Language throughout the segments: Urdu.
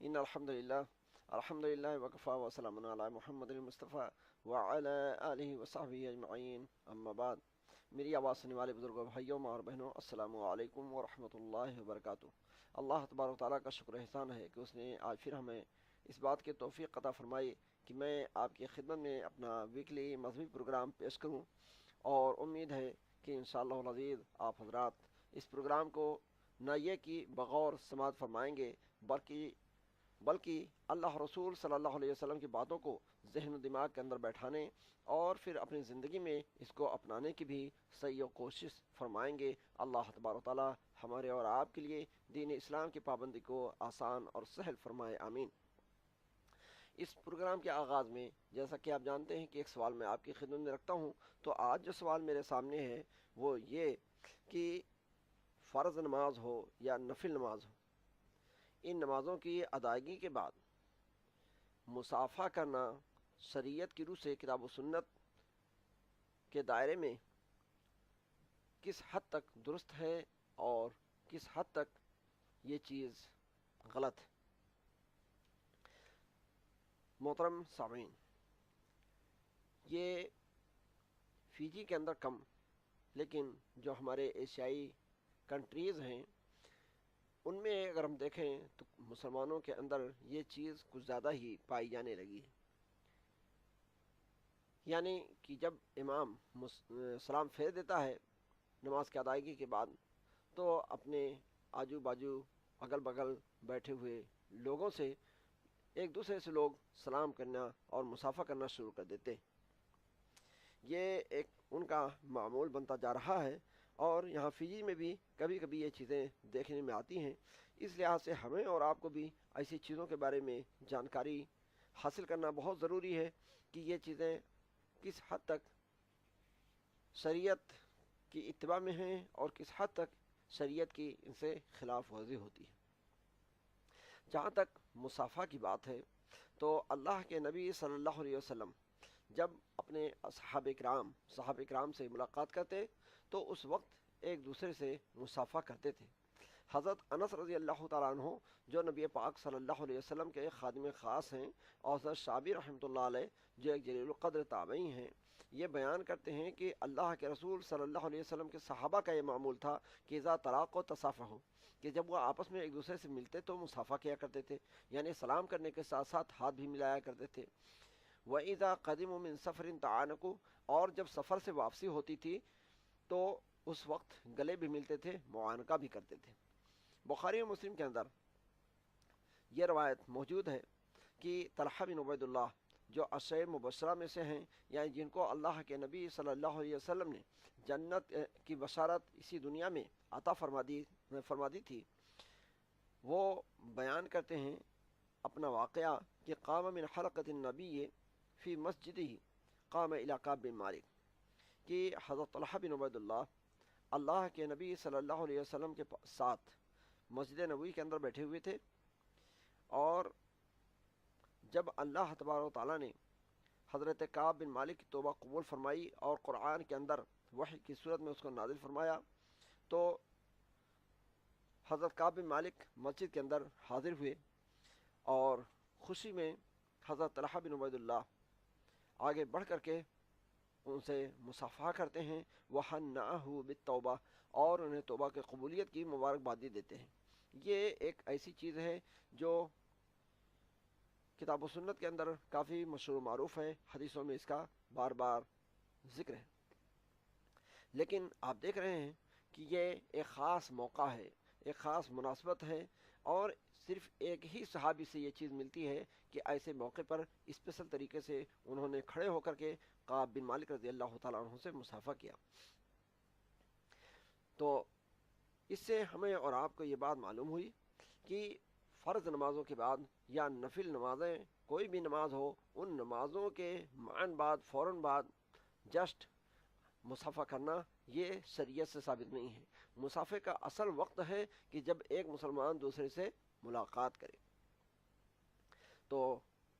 ان الحمد للہ وکفا وسلام علی محمد المصطفیٰ وعلی آلہ وصحبہ اجمعین اما بعد۔ میری آواز سننے والے بزرگوں، بھائیوں اور بہنوں، السلام علیکم ورحمۃ اللہ وبرکاتہ۔ اللہ تبارک و تعالیٰ کا شکر احسان ہے کہ اس نے آج پھر ہمیں اس بات کی توفیق عطا فرمائی کہ میں آپ کی خدمت میں اپنا ویکلی مذہبی پروگرام پیش کروں، اور امید ہے کہ انشاءاللہ العزیز آپ حضرات اس پروگرام کو نہ یہ کہ بغور سماعت فرمائیں گے، بلکہ اللہ رسول صلی اللہ علیہ وسلم کی باتوں کو ذہن و دماغ کے اندر بیٹھانے اور پھر اپنی زندگی میں اس کو اپنانے کی بھی سعی و کوشش فرمائیں گے۔ اللہ تبارک و تعالی ہمارے اور آپ کے لیے دین اسلام کی پابندی کو آسان اور سہل فرمائے، آمین۔ اس پروگرام کے آغاز میں جیسا کہ آپ جانتے ہیں کہ ایک سوال میں آپ کی خدمت میں رکھتا ہوں، تو آج جو سوال میرے سامنے ہے وہ یہ کہ فرض نماز ہو یا نفل نماز ہو، ان نمازوں کی ادائیگی کے بعد مصافحہ کرنا شریعت کی روح سے کتاب و سنت کے دائرے میں کس حد تک درست ہے اور کس حد تک یہ چیز غلط ہے۔ محترم سامعین، یہ فیجی کے اندر کم، لیکن جو ہمارے ایشیائی کنٹریز ہیں ان میں اگر ہم دیکھیں تو مسلمانوں کے اندر یہ چیز کچھ زیادہ ہی پائی جانے لگی ہے۔ یعنی کہ جب امام سلام پھیر دیتا ہے نماز کی ادائیگی کے بعد، تو اپنے آجو باجو اگل بغل بیٹھے ہوئے لوگوں سے ایک دوسرے سے لوگ سلام کرنا اور مصافحہ کرنا شروع کر دیتے ہیں۔ یہ ایک ان کا معمول بنتا جا رہا ہے، اور یہاں فجی میں بھی کبھی کبھی یہ چیزیں دیکھنے میں آتی ہیں۔ اس لحاظ سے ہمیں اور آپ کو بھی ایسی چیزوں کے بارے میں جانکاری حاصل کرنا بہت ضروری ہے کہ یہ چیزیں کس حد تک شریعت کی اتباع میں ہیں اور کس حد تک شریعت کی ان سے خلاف ورزی ہوتی ہے۔ جہاں تک مصافحہ کی بات ہے تو اللہ کے نبی صلی اللہ علیہ وسلم جب اپنے صحابہ کرام سے ملاقات کرتے تو اس وقت ایک دوسرے سے مصافحہ کرتے تھے۔ حضرت انس رضی اللہ تعالیٰ عنہ جو نبی پاک صلی اللہ علیہ وسلم کے خادم خاص ہیں، اور حضرت شعبی رحمۃ اللہ علیہ جو ایک جلیل القدر تابعی ہیں، یہ بیان کرتے ہیں کہ اللہ کے رسول صلی اللہ علیہ وسلم کے صحابہ کا یہ معمول تھا کہ اذا تلاقوا تصافحوا، کہ جب وہ آپس میں ایک دوسرے سے ملتے تو مصافحہ کیا کرتے تھے، یعنی سلام کرنے کے ساتھ ساتھ ہاتھ بھی ملایا کرتے تھے۔ وَإِذَا قَدِمُوا مِنْ سَفَرٍ تَعَانَقُوا، اور جب سفر سے واپسی ہوتی تھی تو اس وقت گلے بھی ملتے تھے، معانقہ بھی کرتے تھے۔ بخاری و مسلم کے اندر یہ روایت موجود ہے کہ طلحہ بن عبید اللہ جو عشرہ مبشرہ میں سے ہیں، یعنی جن کو اللہ کے نبی صلی اللہ علیہ وسلم نے جنت کی بشارت اسی دنیا میں عطا فرما دی تھی، وہ بیان کرتے ہیں اپنا واقعہ کہ قام من حلقۃ النبی فی مسجدہ قام الی کعب بن مالک، کہ حضرت طلحہ بن عبید اللہ کے نبی صلی اللہ علیہ وسلم کے ساتھ مسجد نبوی کے اندر بیٹھے ہوئے تھے، اور جب اللہ تبارک و تعالیٰ نے حضرت کعب بن مالک کی توبہ قبول فرمائی اور قرآن کے اندر وحی کی صورت میں اس کو نازل فرمایا، تو حضرت کعب بن مالک مسجد کے اندر حاضر ہوئے اور خوشی میں حضرت طلحہ بن عبید اللہ آگے بڑھ کر کے ان سے مصافحہ کرتے ہیں، وَحَنَّأَهُ بِالتَّوْبَةِ، اور انہیں توبہ کے قبولیت کی مبارکبادی دیتے ہیں۔ یہ ایک ایسی چیز ہے جو کتاب و سنت کے اندر کافی مشہور و معروف ہے، حدیثوں میں اس کا بار بار ذکر ہے، لیکن آپ دیکھ رہے ہیں کہ یہ ایک خاص موقع ہے، ایک خاص مناسبت ہے، اور صرف ایک ہی صحابی سے یہ چیز ملتی ہے کہ ایسے موقع پر اسپیشل طریقے سے انہوں نے کھڑے ہو کر کے کعب بن مالک رضی اللہ تعالیٰ عنہ سے مصافحہ کیا۔ تو اس سے ہمیں اور آپ کو یہ بات معلوم ہوئی کہ فرض نمازوں کے بعد یا نفل نمازیں کوئی بھی نماز ہو، ان نمازوں کے معاً بعد فوراً بعد جسٹ مصافحہ کرنا یہ شریعت سے ثابت نہیں ہے۔ مصافحے کا اصل وقت ہے کہ جب ایک مسلمان دوسرے سے ملاقات کرے۔ تو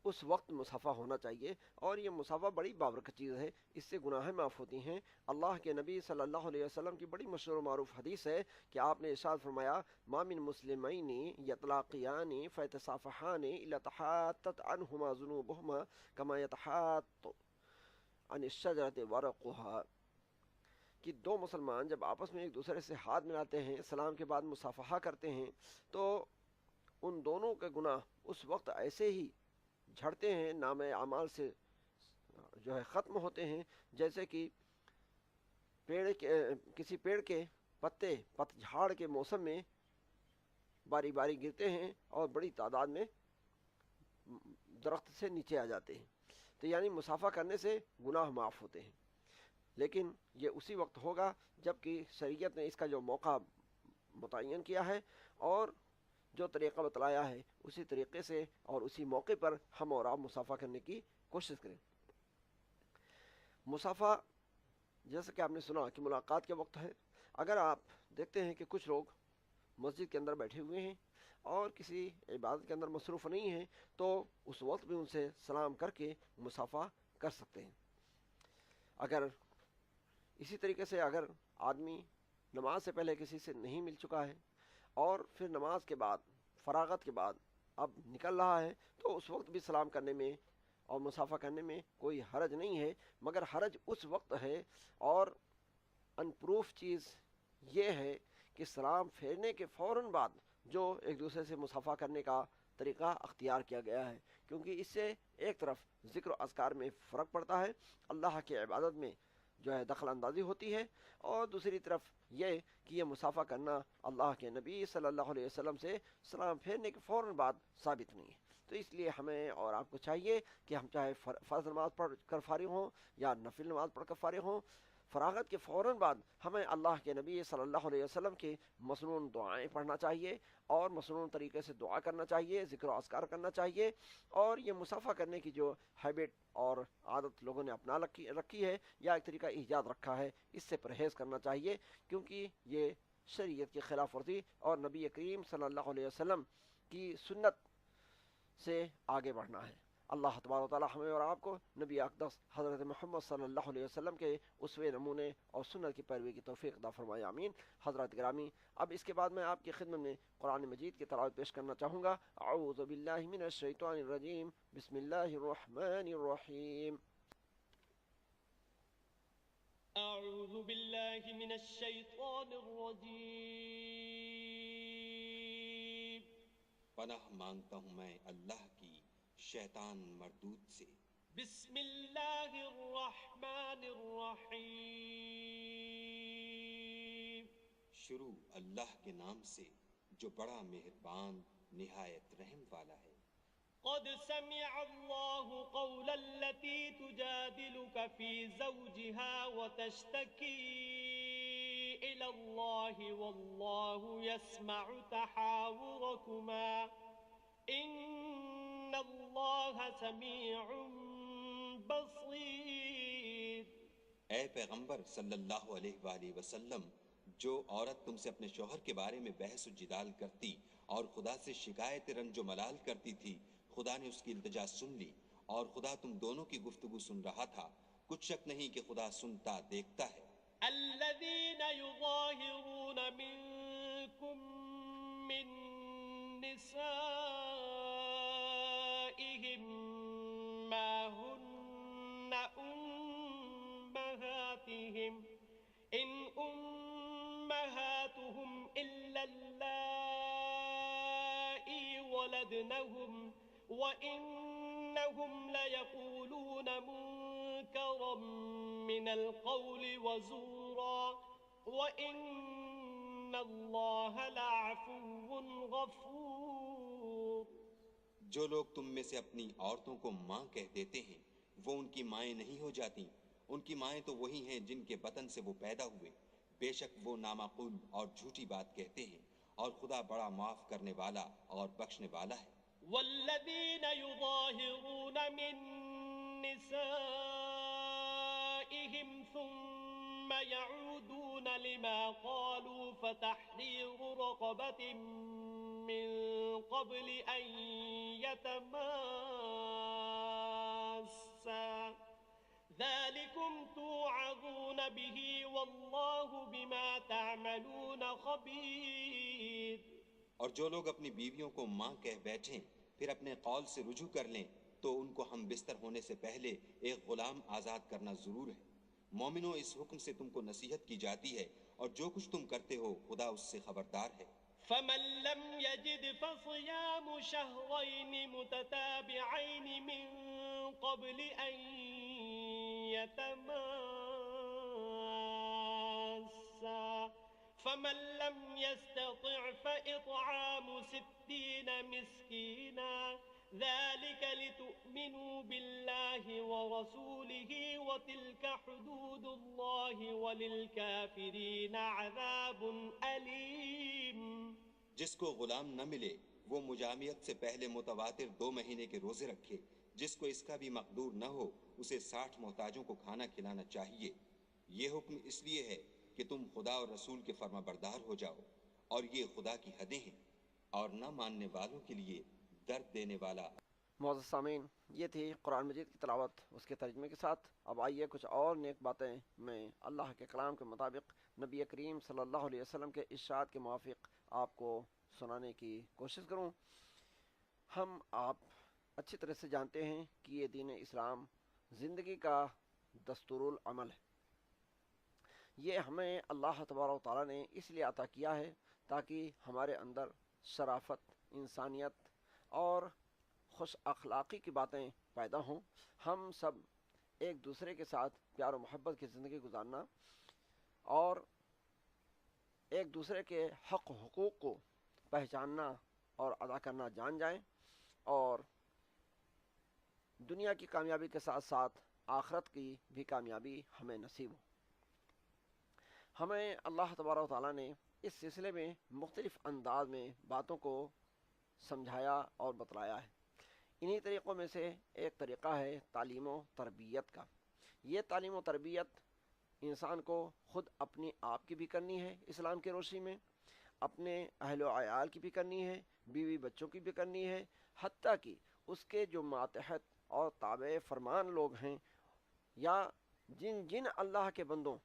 اس وقت مصافحہ ہونا چاہیے، اور یہ مصافحہ بڑی بابرکت چیز ہے، اس سے گناہیں معاف ہوتی ہیں۔ اللہ کے نبی صلی اللہ علیہ وسلم کی بڑی مشہور و معروف حدیث ہے کہ آپ نے ارشاد فرمایا، ما من مسلمین یتلاقیان فیتصافحان الا تحاطت عنہما ذنوبہما کما یتحاط عن الشجرۃ ورقها، کہ دو مسلمان جب آپس میں ایک دوسرے سے ہاتھ ملاتے ہیں، سلام کے بعد مصافحہ کرتے ہیں، تو ان دونوں کے گناہ اس وقت ایسے ہی جھڑتے ہیں، نام اعمال سے جو ہے ختم ہوتے ہیں، جیسے کہ کسی پیڑ کے پتے پت جھاڑ کے موسم میں باری باری گرتے ہیں اور بڑی تعداد میں درخت سے نیچے آ جاتے ہیں۔ تو یعنی مصافحہ کرنے سے گناہ معاف ہوتے ہیں، لیکن یہ اسی وقت ہوگا جب کہ شریعت نے اس کا جو موقع متعین کیا ہے اور جو طریقہ بتلایا ہے اسی طریقے سے اور اسی موقع پر ہم اور آپ مصافحہ کرنے کی کوشش کریں۔ مصافحہ جیسا کہ آپ نے سنا کہ ملاقات کے وقت ہے، اگر آپ دیکھتے ہیں کہ کچھ لوگ مسجد کے اندر بیٹھے ہوئے ہیں اور کسی عبادت کے اندر مصروف نہیں ہیں، تو اس وقت بھی ان سے سلام کر کے مصافحہ کر سکتے ہیں۔ اگر اسی طریقے سے اگر آدمی نماز سے پہلے کسی سے نہیں مل چکا ہے اور پھر نماز کے بعد فراغت کے بعد اب نکل رہا ہے، تو اس وقت بھی سلام کرنے میں اور مصافحہ کرنے میں کوئی حرج نہیں ہے، مگر حرج اس وقت ہے اور ان پروف چیز یہ ہے کہ سلام پھیرنے کے فوراً بعد جو ایک دوسرے سے مصافحہ کرنے کا طریقہ اختیار کیا گیا ہے، کیونکہ اس سے ایک طرف ذکر و اذکار میں فرق پڑتا ہے، اللہ کی عبادت میں جو ہے دخل اندازی ہوتی ہے، اور دوسری طرف یہ کہ یہ مصافحہ کرنا اللہ کے نبی صلی اللہ علیہ وسلم سے سلام پھیرنے کے فوراً بعد ثابت نہیں ہے۔ تو اس لیے ہمیں اور آپ کو چاہیے کہ ہم چاہے فرض نماز پڑھ کر فارغ ہوں یا نفل نماز پڑھ کر فارغ ہوں، فراغت کے فوراً بعد ہمیں اللہ کے نبی صلی اللہ علیہ وسلم کی مسنون دعائیں پڑھنا چاہیے اور مسنون طریقے سے دعا کرنا چاہیے، ذکر و اذکار کرنا چاہیے، اور یہ مصافحہ کرنے کی جو ہیبٹ اور عادت لوگوں نے اپنا رکھی ہے یا ایک طریقہ ایجاد رکھا ہے، اس سے پرہیز کرنا چاہیے، کیونکہ یہ شریعت کی خلاف ورزی اور نبی کریم صلی اللہ علیہ وسلم کی سنت سے آگے بڑھنا ہے۔ اللہ تبارک و تعالی ہمیں اور آپ کو نبی اقدس حضرت محمد صلی اللہ علیہ وسلم کے اسوے نمونے اور سنت کی پیروی کی توفیق عطا فرمائے، آمین۔ حضرات گرامی، اب اس کے بعد میں آپ کی خدمت میں قرآن مجید کی تلاوت پیش کرنا چاہوں گا۔ اعوذ باللہ من الشیطان الرجیم، بسم اللہ الرحمن الرحیم۔ اعوذ باللہ من الشیطان الرجیم، پناہ مانگتا ہوں میں اللہ کی شیطان مردود سے۔ بسم اللہ الرحمن الرحیم، شروع اللہ کے نام سے جو بڑا مہربان نہایت رحم والا ہے۔ قد سمع اللہ قول التي تجادلك في زوجها وتشتكي إلى الله والله يسمع تحاوركما إن الله سميع بصير۔ اے پیغمبر صلی اللہ علیہ وآلہ وسلم، جو عورت تم سے اپنے شوہر کے بارے میں بحث و جدال کرتی اور خدا سے شکایت رنج و ملال کرتی تھی، خدا نے اس کی التجا سن لی اور خدا تم دونوں کی گفتگو سن رہا تھا۔ کچھ شک نہیں کہ خدا سنتا دیکھتا ہے۔ الذين يظاهرون منكم من نسائهم ما هن أمهاتهم إن أمهاتهم إلا اللائي ولدنهم وإنهم ليقولون منكرا من القول وزورا وإن الله لعفو غفور۔ جو لوگ تم میں سے اپنی عورتوں کو ماں کہہ دیتے ہیں، وہ ان کی مائیں نہیں ہو جاتی، ان کی مائیں تو وہی ہیں جن کے بطن سے وہ پیدا ہوئے، بے شک وہ نامعقول اور جھوٹی بات کہتے ہیں، اور خدا بڑا معاف کرنے والا اور بخشنے والا ہے۔ والذين يظاهرون من نسائهم ثم يعودون لما قالوا فتحرير رقبة من قبل أن يتماسا، به والله بما تعملون خبير۔ اور جو لوگ اپنی بیویوں کو ماں کہہ بیٹھیں پھر اپنے قول سے رجوع کر لیں تو ان کو ہم بستر ہونے سے پہلے ایک غلام آزاد کرنا ضرور ہے۔ مومنوں، اس حکم سے تم کو نصیحت کی جاتی ہے اور جو کچھ تم کرتے ہو خدا اس سے خبردار ہے۔ فمن لم يجد فصيام شهرين متتابعين من قبل أن يتماسا، فمن لم يستطع فإطعام 60 مسكينا، ذلك لتؤمنوا بالله ورسوله وتلك حدود الله وللكافرين عذاب أليم۔ جس کو غلام نہ ملے وہ مجامعت سے پہلے متواتر 2 مہینے کے روزے رکھے، جس کو اس کا بھی مقدور نہ ہو اسے 60 محتاجوں کو کھانا کھلانا چاہیے۔ یہ حکم اس لیے ہے کہ تم خدا اور رسول کے فرما بردار ہو جاؤ، اور یہ خدا کی حدیں ہیں اور نہ ماننے والوں کے لیے درد دینے والا۔ معزز سامعین، یہ تھی قرآن مجید کی تلاوت اس کے ترجمے کے ساتھ۔ اب آئیے کچھ اور نیک باتیں میں اللہ کے کلام کے مطابق نبی کریم صلی اللہ علیہ وسلم کے ارشاد کے موافق آپ کو سنانے کی کوشش کروں۔ ہم آپ اچھی طرح سے جانتے ہیں کہ یہ دین اسلام زندگی کا دستور العمل ہے۔ یہ ہمیں اللہ تبارک و تعالیٰ نے اس لیے عطا کیا ہے تاکہ ہمارے اندر شرافت، انسانیت اور خوش اخلاقی کی باتیں پیدا ہوں۔ ہم سب ایک دوسرے کے ساتھ پیار و محبت کی زندگی گزارنا اور ایک دوسرے کے حق و حقوق کو پہچاننا اور ادا کرنا جان جائیں، اور دنیا کی کامیابی کے ساتھ ساتھ آخرت کی بھی کامیابی ہمیں نصیب ہو۔ ہمیں اللہ تبارک و تعالیٰ نے اس سلسلے میں مختلف انداز میں باتوں کو سمجھایا اور بتلایا ہے۔ انہی طریقوں میں سے ایک طریقہ ہے تعلیم و تربیت کا۔ یہ تعلیم و تربیت انسان کو خود اپنی آپ کی بھی کرنی ہے، اسلام کی روشنی میں اپنے اہل و عیال کی بھی کرنی ہے، بیوی بچوں کی بھی کرنی ہے، حتیٰ کہ اس کے جو ماتحت اور تابع فرمان لوگ ہیں یا جن اللہ کے بندوں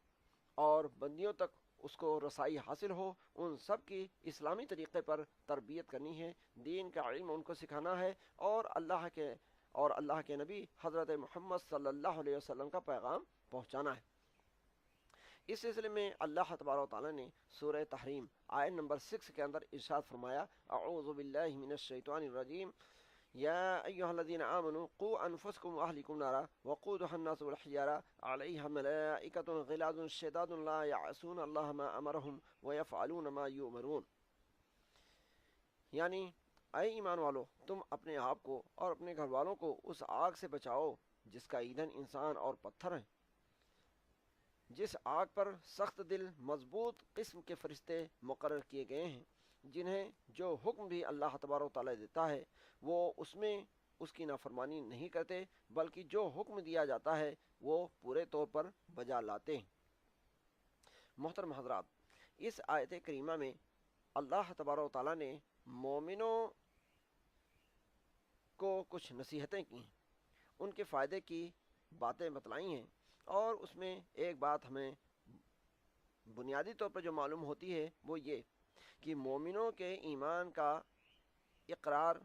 اور بندیوں تک اس کو رسائی حاصل ہو، ان سب کی اسلامی طریقے پر تربیت کرنی ہے، دین کا علم ان کو سکھانا ہے، اور اللہ کے نبی حضرت محمد صلی اللہ علیہ وسلم کا پیغام پہنچانا ہے۔ اس سلسلے میں اللہ تبارک و تعالیٰ نے سورہ تحریم آیت نمبر 6 کے اندر ارشاد فرمایا، اعوذ باللہ من الشیطان الرجیم، یا ایہا الذین آمنوا قوا انفسکم واہلکم نارا وقودها الناس والحجارہ علیہا ملائکۃ غلاظ شداد لا یعصون اللہ ما امرہم ویفعلون ما یؤمرون۔ یعنی اے ایمان والو، تم اپنے آپ کو اور اپنے گھر والوں کو اس آگ سے بچاؤ جس کا ایندھن انسان اور پتھر ہیں، جس آگ پر سخت دل مضبوط قسم کے فرشتے مقرر کیے گئے ہیں، جنہیں جو حکم بھی اللہ تبارک و تعالیٰ دیتا ہے وہ اس میں اس کی نافرمانی نہیں کرتے، بلکہ جو حکم دیا جاتا ہے وہ پورے طور پر بجا لاتے ہیں۔ محترم حضرات، اس آیت کریمہ میں اللہ تبارک و تعالیٰ نے مومنوں کو کچھ نصیحتیں کی ہیں، ان کے فائدے کی باتیں بتلائی ہیں، اور اس میں ایک بات ہمیں بنیادی طور پر جو معلوم ہوتی ہے وہ یہ کہ مومنوں کے ایمان کا اقرار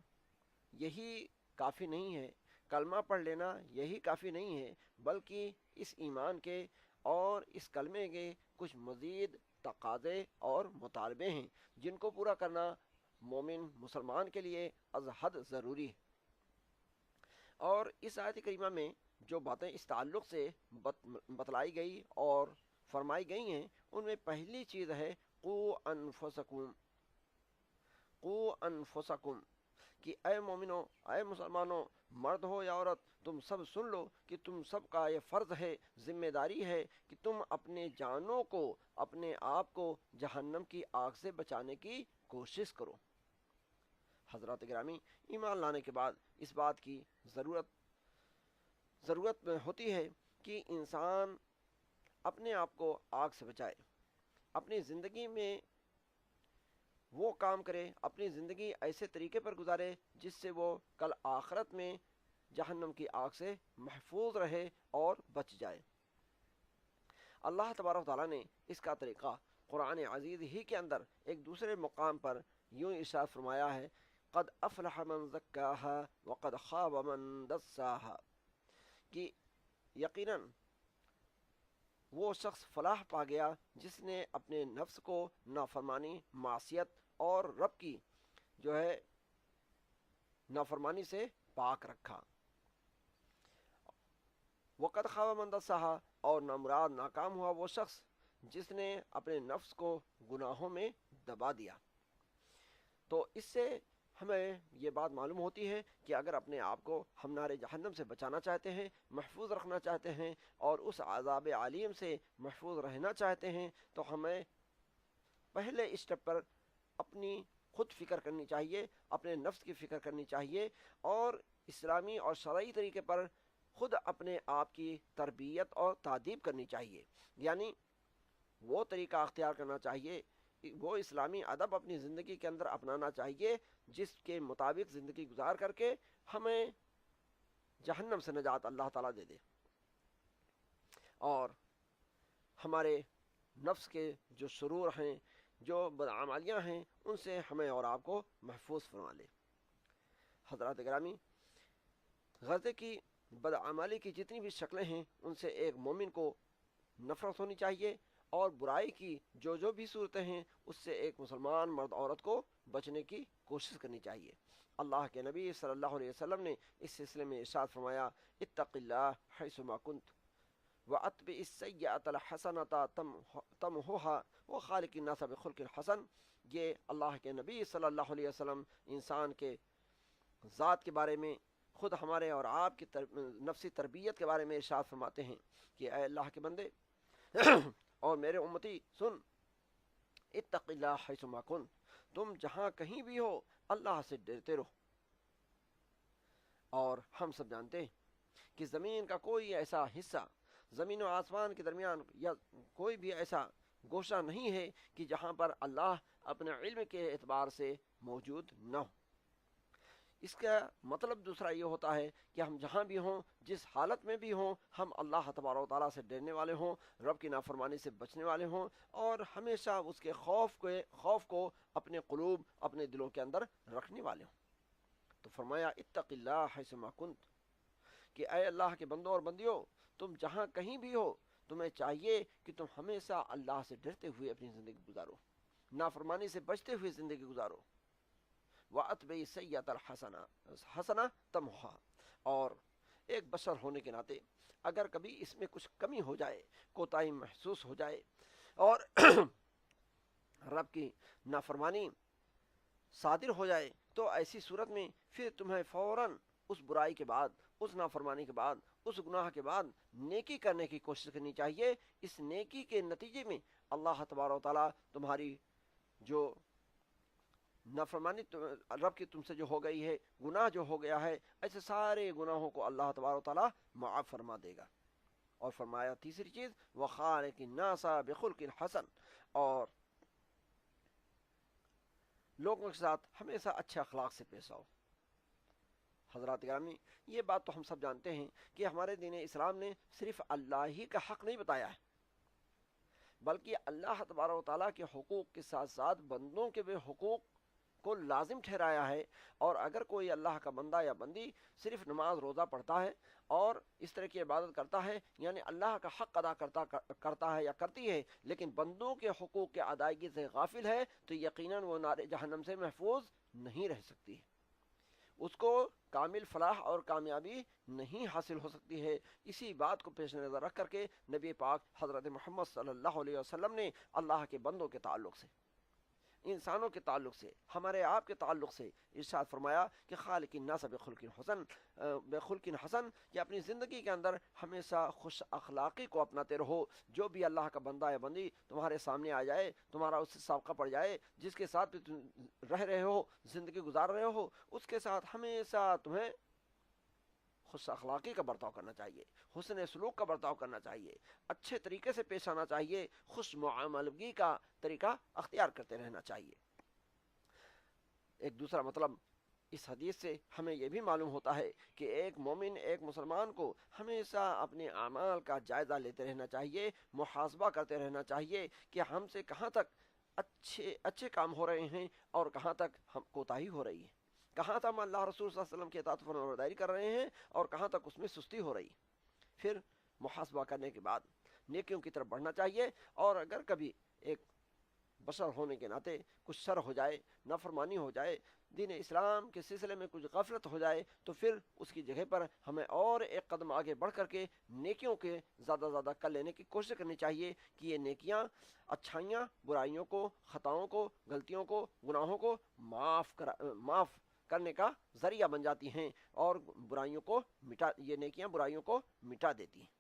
یہی کافی نہیں ہے، کلمہ پڑھ لینا یہی کافی نہیں ہے، بلکہ اس ایمان کے اور اس کلمے کے کچھ مزید تقاضے اور مطالبے ہیں جن کو پورا کرنا مومن مسلمان کے لیے از حد ضروری ہے۔ اور اس آیت کریمہ میں جو باتیں اس تعلق سے بتلائی گئی اور فرمائی گئی ہیں، ان میں پہلی چیز ہے قوا انفسکم، قوا انفسکم، کہ اے مومنو، اے مسلمانوں، مرد ہو یا عورت، تم سب سن لو کہ تم سب کا یہ فرض ہے، ذمہ داری ہے کہ تم اپنے جانوں کو، اپنے آپ کو جہنم کی آگ سے بچانے کی کوشش کرو۔ حضرات گرامی، ایمان لانے کے بعد اس بات کی ضرورت ہوتی ہے کہ انسان اپنے آپ کو آگ سے بچائے، اپنی زندگی میں وہ کام کرے، اپنی زندگی ایسے طریقے پر گزارے جس سے وہ کل آخرت میں جہنم کی آگ سے محفوظ رہے اور بچ جائے۔ اللہ تبارک و تعالیٰ نے اس کا طریقہ قرآن عزیز ہی کے اندر ایک دوسرے مقام پر یوں ارشاد فرمایا ہے، قد افلح من زکاہا وقد خاب من دساہا، کہ یقیناً وہ شخص فلاح پا گیا جس نے اپنے نفس کو نافرمانی، معصیت اور رب کی جو ہے نافرمانی سے پاک رکھا۔ وقد خاب من دساہا، اور نامراد ناکام ہوا وہ شخص جس نے اپنے نفس کو گناہوں میں دبا دیا۔ تو اس سے ہمیں یہ بات معلوم ہوتی ہے کہ اگر اپنے آپ کو ہم نار جہنم سے بچانا چاہتے ہیں، محفوظ رکھنا چاہتے ہیں اور اس عذاب علیم سے محفوظ رہنا چاہتے ہیں، تو ہمیں پہلے اسٹیپ پر اپنی خود فکر کرنی چاہیے، اپنے نفس کی فکر کرنی چاہیے، اور اسلامی اور شرعی طریقے پر خود اپنے آپ کی تربیت اور تعدیب کرنی چاہیے، یعنی وہ طریقہ اختیار کرنا چاہیے، وہ اسلامی ادب اپنی زندگی کے اندر اپنانا چاہیے جس کے مطابق زندگی گزار کر کے ہمیں جہنم سے نجات اللہ تعالیٰ دے دے، اور ہمارے نفس کے جو شرور ہیں، جو بدعمالیاں ہیں، ان سے ہمیں اور آپ کو محفوظ فرما لے۔ حضرات گرامی، غزے کی بدعمالی کی جتنی بھی شکلیں ہیں ان سے ایک مومن کو نفرت ہونی چاہیے، اور برائی کی جو بھی صورتیں ہیں اس سے ایک مسلمان مرد عورت کو بچنے کی کوشش کرنی چاہیے۔ اللہ کے نبی صلی اللہ علیہ وسلم نے اس سلسلے میں ارشاد فرمایا، اتق اللہ حیثما کنت واتبع السیئۃ الحسنۃ تمحوها وخالق الناس بخلق حسن۔ یہ اللہ کے نبی صلی اللہ علیہ وسلم انسان کے ذات کے بارے میں، خود ہمارے اور آپ کی نفسی تربیت کے بارے میں ارشاد فرماتے ہیں کہ اے اللہ کے بندے اور میرے امتی سن، اتق اللہ حیثما کنت، تم جہاں کہیں بھی ہو اللہ سے ڈرتے رہو۔ اور ہم سب جانتے ہیں کہ زمین کا کوئی ایسا حصہ، زمین و آسمان کے درمیان یا کوئی بھی ایسا گوشہ نہیں ہے کہ جہاں پر اللہ اپنے علم کے اعتبار سے موجود نہ ہو۔ اس کا مطلب دوسرا یہ ہوتا ہے کہ ہم جہاں بھی ہوں، جس حالت میں بھی ہوں، ہم اللہ تبارک و تعالیٰ سے ڈرنے والے ہوں، رب کی نافرمانی سے بچنے والے ہوں، اور ہمیشہ اس کے خوف کو اپنے قلوب، اپنے دلوں کے اندر رکھنے والے ہوں۔ تو فرمایا اتق اللہ حیثما کنت، کہ اے اللہ کے بندوں اور بندیوں، تم جہاں کہیں بھی ہو تمہیں چاہیے کہ تم ہمیشہ اللہ سے ڈرتے ہوئے اپنی زندگی گزارو، نافرمانی سے بچتے ہوئے زندگی گزارو۔ وَأَتْبِعِ السَّيِّئَةَ الْحَسَنَةَ تَمْحُوهَا، اور ایک بشر ہونے کے ناطے اگر کبھی اس میں کچھ کمی ہو جائے، کوتاہی محسوس ہو جائے اور رب کی نافرمانی صادر ہو جائے، تو ایسی صورت میں پھر تمہیں فوراً اس برائی کے بعد، اس نافرمانی کے بعد، اس گناہ کے بعد نیکی کرنے کی کوشش کرنی چاہیے۔ اس نیکی کے نتیجے میں اللہ تبارک و تعالیٰ تمہاری جو نافرمانی رب کی تم سے جو ہو گئی ہے، گناہ جو ہو گیا ہے، ایسے سارے گناہوں کو اللہ تبارک و تعالیٰ معاف فرما دے گا۔ اور فرمایا تیسری چیز، وَخَالِقِ النَّاسَ بِخُلْقٍ حَسَنٍ، اور لوگوں کے ساتھ ہمیشہ اچھے اخلاق سے پیش آؤ۔ حضرات گرامی، یہ بات تو ہم سب جانتے ہیں کہ ہمارے دین اسلام نے صرف اللہ ہی کا حق نہیں بتایا ہے، بلکہ اللہ تبارک و تعالیٰ کے حقوق کے ساتھ ساتھ بندوں کے بھی حقوق کو لازم ٹھہرایا ہے۔ اور اگر کوئی اللہ کا بندہ یا بندی صرف نماز روزہ پڑھتا ہے اور اس طرح کی عبادت کرتا ہے، یعنی اللہ کا حق ادا کرتا ہے یا کرتی ہے، لیکن بندوں کے حقوق کے ادائیگی سے غافل ہے، تو یقیناً وہ نار جہنم سے محفوظ نہیں رہ سکتی ہے، اس کو کامل فلاح اور کامیابی نہیں حاصل ہو سکتی ہے۔ اسی بات کو پیش نظر رکھ کر کے نبی پاک حضرت محمد صلی اللہ علیہ وسلم نے اللہ کے بندوں کے تعلق سے، انسانوں کے تعلق سے، ہمارے آپ کے تعلق سے ارشاد فرمایا کہ خالق الناس بخلق حسن، کہ اپنی زندگی کے اندر ہمیشہ خوش اخلاقی کو اپناتے رہو۔ جو بھی اللہ کا بندہ یا بندی تمہارے سامنے آ جائے، تمہارا اس سے سابقہ پڑ جائے، جس کے ساتھ بھی تم رہ رہے ہو، زندگی گزار رہے ہو، اس کے ساتھ ہمیشہ تمہیں خوش اخلاقی کا برتاؤ کرنا چاہیے، حسن سلوک کا برتاؤ کرنا چاہیے، اچھے طریقے سے پیش آنا چاہیے، خوش معاملگی کا طریقہ اختیار کرتے رہنا چاہیے۔ ایک دوسرا مطلب اس حدیث سے ہمیں یہ بھی معلوم ہوتا ہے کہ ایک مومن، ایک مسلمان کو ہمیشہ اپنے اعمال کا جائزہ لیتے رہنا چاہیے، محاسبہ کرتے رہنا چاہیے کہ ہم سے کہاں تک اچھے کام ہو رہے ہیں اور کہاں تک ہم کوتاہی ہو رہی ہے، کہاں تک ہم اللہ رسول صلی اللہ علیہ وسلم کی اطاعت و فرمانبرداری کر رہے ہیں اور کہاں تک اس میں سستی ہو رہی ہے۔ پھر محاسبہ کرنے کے بعد نیکیوں کی طرف بڑھنا چاہیے، اور اگر کبھی ایک بشر ہونے کے ناطے کچھ شر ہو جائے، نافرمانی ہو جائے، دین اسلام کے سلسلے میں کچھ غفلت ہو جائے، تو پھر اس کی جگہ پر ہمیں اور ایک قدم آگے بڑھ کر کے نیکیوں کے زیادہ زیادہ کر لینے کی کوشش کرنی چاہیے کہ یہ نیکیاں اچھائیاں برائیوں کو، خطاؤں کو، غلطیوں کو، گناہوں کو معاف کرنے کا ذریعہ بن جاتی ہیں، اور یہ نیکیاں برائیوں کو مٹا دیتی ہیں۔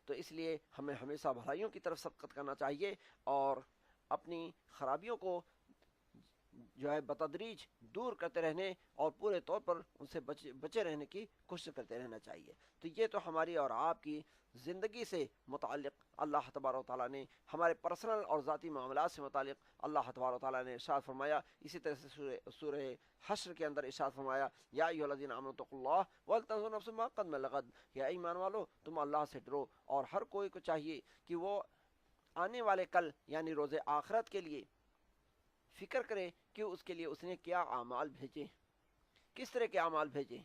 تو اس لیے ہمیں ہمیشہ بھلائیوں کی طرف سبقت کرنا چاہیے، اور اپنی خرابیوں کو جو ہے بتدریج دور کرتے رہنے اور پورے طور پر ان سے بچے رہنے کی کوشش کرتے رہنا چاہیے۔ تو یہ تو ہماری اور آپ کی زندگی سے متعلق اللہ تبارک و تعالیٰ نے، ہمارے پرسنل اور ذاتی معاملات سے متعلق اللہ تبارک و تعالیٰ نے ارشاد فرمایا۔ اسی طرح سے سورہ حشر کے اندر ارشاد فرمایا، یا ایھا الذین آمنوا اتقوا اللہ ولتنظر نفس ما قدمت لغد، یا ایمان والو تم اللہ سے ڈرو، اور ہر کوئی کو چاہیے کہ وہ آنے والے کل یعنی روز آخرت کے لیے فکر کرے کہ اس کے لیے اس نے کیا اعمال بھیجے، کس طرح کے اعمال بھیجے،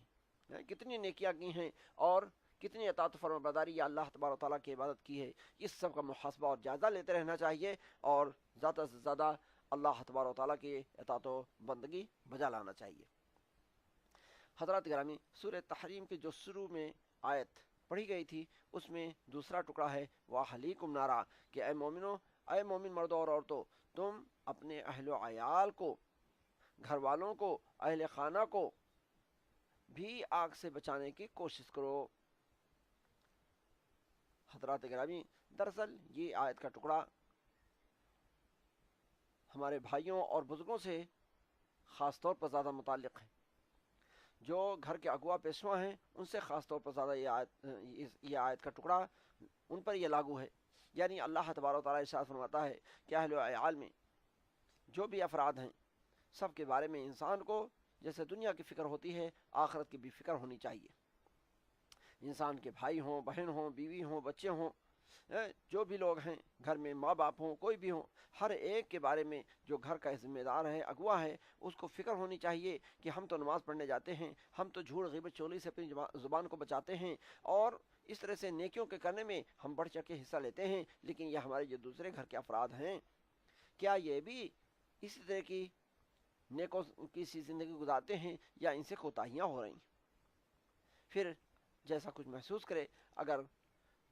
کتنی نیکیاں کی ہیں اور کتنی اطاعت و فرمانبرداری یا اللہ تبارک و تعالیٰ کی عبادت کی ہے۔ اس سب کا محاسبہ اور جائزہ لیتے رہنا چاہیے، اور زیادہ سے زیادہ اللہ تبارک و تعالیٰ کی اطاعت و بندگی بجا لانا چاہیے۔ حضرات گرامی، سورہ تحریم کی جو شروع میں آیت پڑھی گئی تھی، اس میں دوسرا ٹکڑا ہے وَأَهْلِيكُمْ نَارًا، کہ اے مومنو، اے مومن مردوں اور عورتوں، تم اپنے اہل و عیال کو، گھر والوں کو، اہل خانہ کو بھی آگ سے بچانے کی کوشش کرو۔ حضرات گرامی، دراصل یہ آیت کا ٹکڑا ہمارے بھائیوں اور بزرگوں سے خاص طور پر زیادہ متعلق ہے، جو گھر کے اغوا پیشوا ہیں ان سے خاص طور پر زیادہ یہ آیت کا ٹکڑا ان پر یہ لاگو ہے۔ یعنی اللہ تبارک و تعالیٰ ارشاد فرماتا ہے کہ اہل و عیال میں جو بھی افراد ہیں، سب کے بارے میں انسان کو جیسے دنیا کی فکر ہوتی ہے، آخرت کی بھی فکر ہونی چاہیے۔ انسان کے بھائی ہوں، بہن ہوں، بیوی ہوں، بچے ہوں، جو بھی لوگ ہیں گھر میں، ماں باپ ہوں، کوئی بھی ہوں، ہر ایک کے بارے میں جو گھر کا ذمہ دار ہے، اغوا ہے، اس کو فکر ہونی چاہیے کہ ہم تو نماز پڑھنے جاتے ہیں، ہم تو جھوٹ غیبت چغلی سے اپنی زبان کو بچاتے ہیں، اور اس طرح سے نیکیوں کے کرنے میں ہم بڑھ چڑھ کے حصہ لیتے ہیں، لیکن یہ ہمارے جو دوسرے گھر کے افراد ہیں، کیا یہ بھی اسی طرح کی نیکوں کی سی زندگی گزارتے ہیں یا ان سے کوتاہیاں ہو رہی ہیں؟ پھر جیسا کچھ محسوس کرے، اگر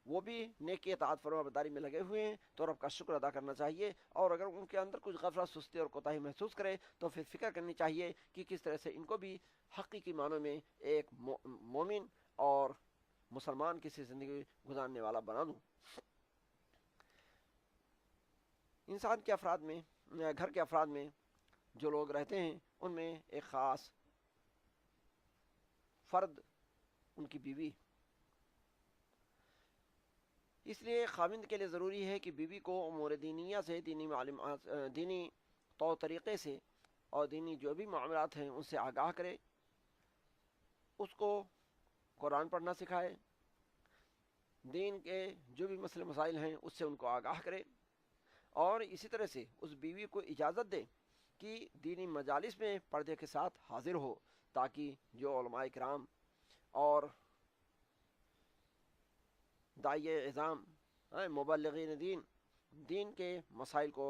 وہ بھی نیکی اطاعت فرمانبرداری میں لگے ہوئے ہیں تو رب کا شکر ادا کرنا چاہیے، اور اگر ان کے اندر کچھ غفلت، سستی اور کوتاہی محسوس کرے تو پھر فکر کرنی چاہیے کہ کس طرح سے ان کو بھی حقیقی معنوں میں ایک مومن اور مسلمان کی سی زندگی گزارنے والا بنا دوں۔ انسان کے افراد میں، گھر کے افراد میں جو لوگ رہتے ہیں، ان میں ایک خاص فرد ان کی بیوی، اس لیے خاوند کے لیے ضروری ہے کہ بیوی کو امور دینیہ سے، دینی طور طریقے سے اور دینی جو بھی معاملات ہیں ان سے آگاہ کرے، اس کو قرآن پڑھنا سکھائے، دین کے جو بھی مسئلے مسائل ہیں اس سے ان کو آگاہ کرے، اور اسی طرح سے اس بیوی کو اجازت دے کہ دینی مجالس میں پردے کے ساتھ حاضر ہو، تاکہ جو علماء کرام اور داعیہ اعظام، مبلغین دین کے مسائل کو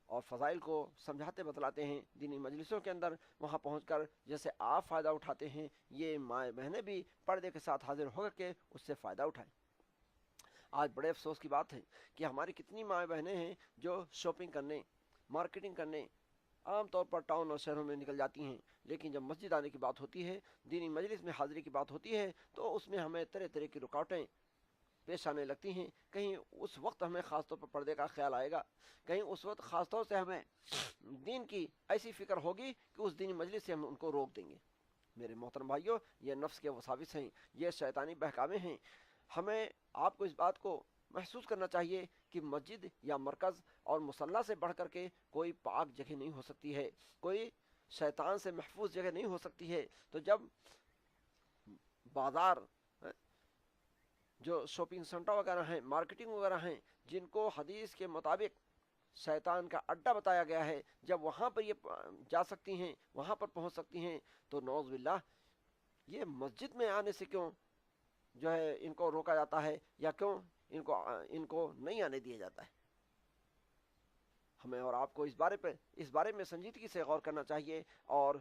اور فضائل کو سمجھاتے بتلاتے ہیں دینی مجلسوں کے اندر، وہاں پہنچ کر جیسے آپ فائدہ اٹھاتے ہیں، یہ مائیں بہنیں بھی پردے کے ساتھ حاضر ہو کر کے اس سے فائدہ اٹھائیں۔ آج بڑے افسوس کی بات ہے کہ ہماری کتنی مائیں بہنیں ہیں جو شاپنگ کرنے، مارکیٹنگ کرنے عام طور پر ٹاؤن اور شہروں میں نکل جاتی ہیں، لیکن جب مسجد آنے کی بات ہوتی ہے، دینی مجلس میں حاضری کی بات ہوتی ہے، تو اس میں ہمیں طرح طرح کی رکاوٹیں پیش آنے لگتی ہیں۔ کہیں اس وقت ہمیں خاص طور پر پردے کا خیال آئے گا، کہیں اس وقت خاص طور سے ہمیں دین کی ایسی فکر ہوگی کہ اس دینی مجلس سے ہم ان کو روک دیں گے۔ میرے محترم بھائیوں، یہ نفس کے وساوس ہیں، یہ شیطانی بہکاوے ہیں۔ ہمیں آپ کو اس بات کو محسوس کرنا چاہیے کہ مسجد یا مرکز اور مصلی سے بڑھ کر کے کوئی پاک جگہ نہیں ہو سکتی ہے، کوئی شیطان سے محفوظ جگہ نہیں ہو سکتی ہے، تو جب بازار جو شاپنگ سینٹر وغیرہ ہیں، مارکیٹنگ وغیرہ ہیں، جن کو حدیث کے مطابق شیطان کا اڈا بتایا گیا ہے، جب وہاں پر یہ جا سکتی ہیں، وہاں پر پہنچ سکتی ہیں، تو نعوذ باللہ یہ مسجد میں آنے سے کیوں جو ہے ان کو روکا جاتا ہے، یا کیوں ان کو نہیں آنے دیا جاتا ہے؟ ہمیں اور آپ کو اس بارے میں سنجیدگی سے غور کرنا چاہیے، اور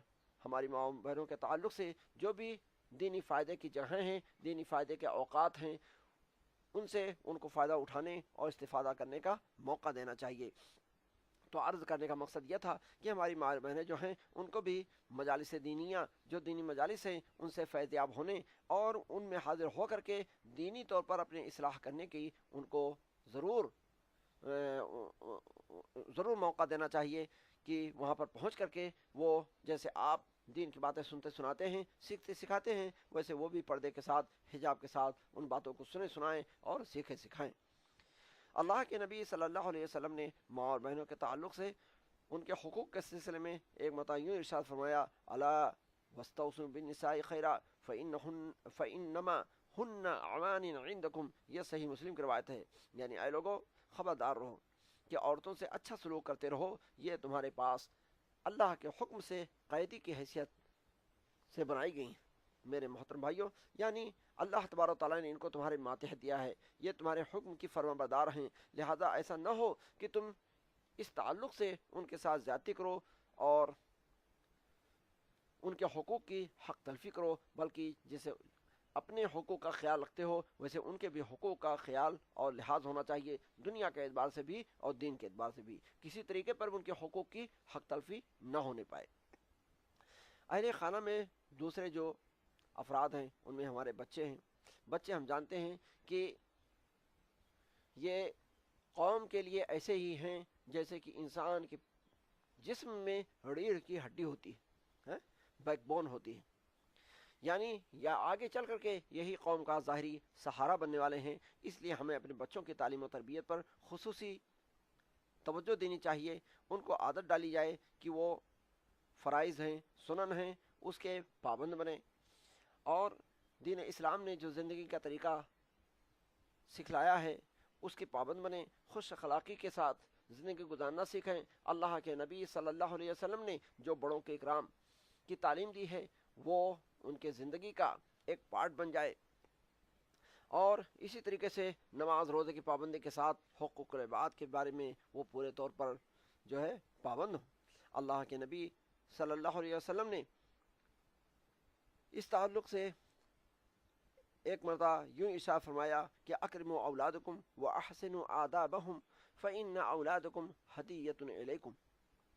ہماری ماں بہنوں کے تعلق سے جو بھی دینی فائدے کی جگہیں ہیں، دینی فائدے کے اوقات ہیں، ان سے ان کو فائدہ اٹھانے اور استفادہ کرنے کا موقع دینا چاہیے۔ تو عرض کرنے کا مقصد یہ تھا کہ ہماری ماں بہنیں جو ہیں ان کو بھی مجالس دینیہ، جو دینی مجالس ہیں، ان سے فیض یاب ہونے اور ان میں حاضر ہو کر کے دینی طور پر اپنے اصلاح کرنے کی ان کو ضرور موقع دینا چاہیے، کہ وہاں پر پہنچ کر کے وہ جیسے آپ دین کی باتیں سنتے سناتے ہیں، سیکھتے سکھاتے ہیں، ویسے وہ بھی پردے کے ساتھ، حجاب کے ساتھ ان باتوں کو سنائیں اور سیکھیں سکھائیں۔ اللہ کے نبی صلی اللہ علیہ وسلم نے ماں اور بہنوں کے تعلق سے ان کے حقوق کے سلسلے میں ایک مرتبہ یوں ارشاد فرمایا، الا واستوصوا بالنساء خیرا فانما ہن عوان عندکم، یہ صحیح مسلم کی روایت ہے، یعنی اے لوگو خبردار رہو کہ عورتوں سے اچھا سلوک کرتے رہو، یہ تمہارے پاس اللہ کے حکم سے قیدی کی حیثیت سے بنائی گئی ہیں۔ میرے محترم بھائیوں، یعنی اللہ تبارک و تعالیٰ نے ان کو تمہارے ماتحت دیا ہے، یہ تمہارے حکم کی فرمانبردار ہیں، لہذا ایسا نہ ہو کہ تم اس تعلق سے ان کے ساتھ زیادتی کرو اور ان کے حقوق کی حق تلفی کرو، بلکہ جسے اپنے حقوق کا خیال رکھتے ہو ویسے ان کے بھی حقوق کا خیال اور لحاظ ہونا چاہیے، دنیا کے اعتبار سے بھی اور دین کے اعتبار سے بھی، کسی طریقے پر ان کے حقوق کی حق تلفی نہ ہونے پائے۔ اہل خانہ میں دوسرے جو افراد ہیں ان میں ہمارے بچے ہیں۔ بچے ہم جانتے ہیں کہ یہ قوم کے لیے ایسے ہی ہیں جیسے کہ انسان کے جسم میں ریڑھ کی ہڈی ہوتی ہے، بیک بون ہوتی ہے، یعنی یا آگے چل کر کے یہی قوم کا ظاہری سہارا بننے والے ہیں۔ اس لیے ہمیں اپنے بچوں کی تعلیم و تربیت پر خصوصی توجہ دینی چاہیے، ان کو عادت ڈالی جائے کہ وہ فرائض ہیں، سنن ہیں، اس کے پابند بنیں، اور دین اسلام نے جو زندگی کا طریقہ سکھلایا ہے اس کے پابند بنیں، خوش اخلاقی کے ساتھ زندگی گزارنا سیکھیں۔ اللہ کے نبی صلی اللہ علیہ وسلم نے جو بڑوں کے اکرام کی تعلیم دی ہے وہ ان کے زندگی کا ایک پارٹ بن جائے، اور اسی طریقے سے نماز روزے کی پابندی کے ساتھ حقوق العباد کے بارے میں وہ پورے طور پر جو ہے پابند ہوں۔ اللہ کے نبی صلی اللہ علیہ وسلم نے اس تعلق سے ایک مرتبہ یوں ارشاد فرمایا کہ اکرموا اولادکم واحسنوا آدابہم فإن اولادکم ہدیۃ الیکم۔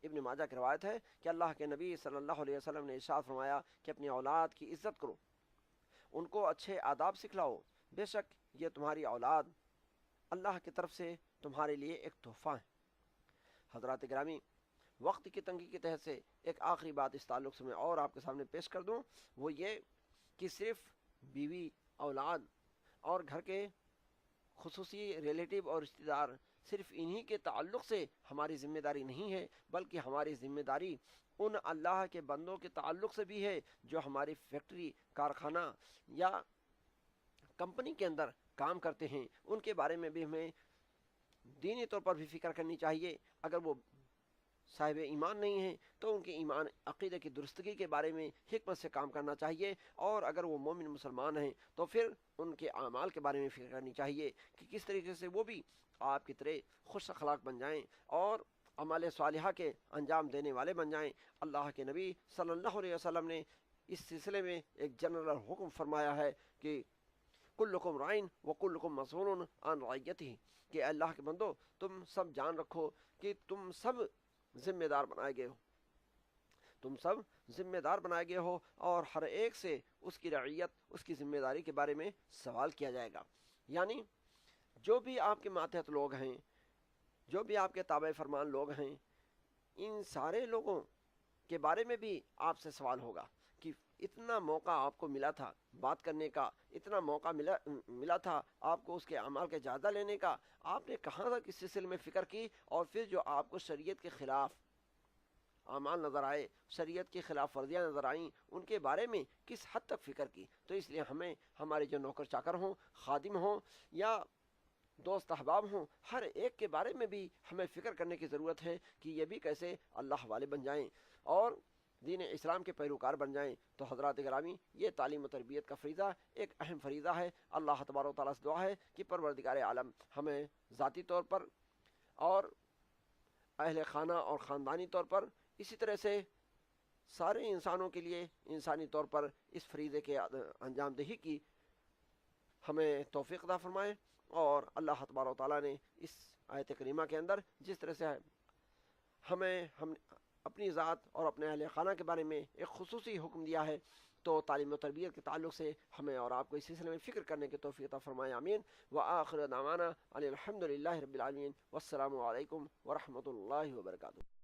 ابن ماجہ کی روایت ہے کہ اللہ کے نبی صلی اللہ علیہ وسلم نے ارشاد فرمایا کہ اپنی اولاد کی عزت کرو، ان کو اچھے آداب سکھلاؤ، بے شک یہ تمہاری اولاد اللہ کی طرف سے تمہارے لیے ایک تحفہ ہے۔ حضرات گرامی، وقت کی تنگی کے تحت سے ایک آخری بات اس تعلق سے میں اور آپ کے سامنے پیش کر دوں، وہ یہ کہ صرف بیوی، اولاد اور گھر کے خصوصی ریلیٹیو اور رشتہ دار، صرف انہی کے تعلق سے ہماری ذمہ داری نہیں ہے، بلکہ ہماری ذمہ داری ان اللہ کے بندوں کے تعلق سے بھی ہے جو ہماری فیکٹری، کارخانہ یا کمپنی کے اندر کام کرتے ہیں۔ ان کے بارے میں بھی ہمیں دینی طور پر بھی فکر کرنی چاہیے۔ اگر وہ صاحب ایمان نہیں ہیں تو ان کے ایمان عقیدے کی درستگی کے بارے میں حکمت سے کام کرنا چاہیے، اور اگر وہ مومن مسلمان ہیں تو پھر ان کے اعمال کے بارے میں فکر کرنی چاہیے کہ کس طریقے سے وہ بھی آپ کی طرح خوش اخلاق بن جائیں اور اعمال صالحہ کے انجام دینے والے بن جائیں۔ اللہ کے نبی صلی اللہ علیہ وسلم نے اس سلسلے میں ایک جنرل حکم فرمایا ہے کہ کلکم رائن وکلکم مسئول عن رعیتہ، کہ اللہ کے بندو تم سب جان رکھو کہ تم سب ذمہ دار بنائے گئے ہو، تم سب ذمہ دار بنائے گئے ہو، اور ہر ایک سے اس کی رعیت، اس کی ذمہ داری کے بارے میں سوال کیا جائے گا۔ یعنی جو بھی آپ کے ماتحت لوگ ہیں، جو بھی آپ کے تابع فرمان لوگ ہیں، ان سارے لوگوں کے بارے میں بھی آپ سے سوال ہوگا کہ اتنا موقع آپ کو ملا تھا بات کرنے کا، اتنا موقع ملا تھا آپ کو اس کے اعمال کا جائزہ لینے کا، آپ نے کہاں تک اس سلسلے میں فکر کی، اور پھر جو آپ کو شریعت کے خلاف اعمال نظر آئے، شریعت کی خلاف ورزیاں نظر آئیں، ان کے بارے میں کس حد تک فکر کی. تو اس لیے ہمیں ہمارے جو نوکر چاکر ہوں، خادم ہوں یا دوست احباب ہوں، ہر ایک کے بارے میں بھی ہمیں فکر کرنے کی ضرورت ہے کہ یہ بھی کیسے اللہ والے بن جائیں اور دین اسلام کے پیروکار بن جائیں. تو حضرات گرامی، یہ تعلیم و تربیت کا فریضہ ایک اہم فریضہ ہے. اللہ تبارک و تعالیٰ سے دعا ہے کہ پروردگار عالم ہمیں ذاتی طور پر اور اہل خانہ اور خاندانی طور پر، اسی طرح سے سارے انسانوں کے لیے انسانی طور پر اس فریضے کے انجام دہی کی ہمیں توفیق عطا فرمائے. اور اللہ تبارک و تعالیٰ نے اس آیت کریمہ کے اندر جس طرح سے ہم اپنی ذات اور اپنے اہل خانہ کے بارے میں ایک خصوصی حکم دیا ہے، تو تعلیم و تربیت کے تعلق سے ہمیں اور آپ کو اس سلسلے میں فکر کرنے کی توفیق عطا فرمائے. آمین. وآخر دعوانا ان الحمد للہ رب العالمین. والسلام علیکم ورحمۃ اللہ وبرکاتہ.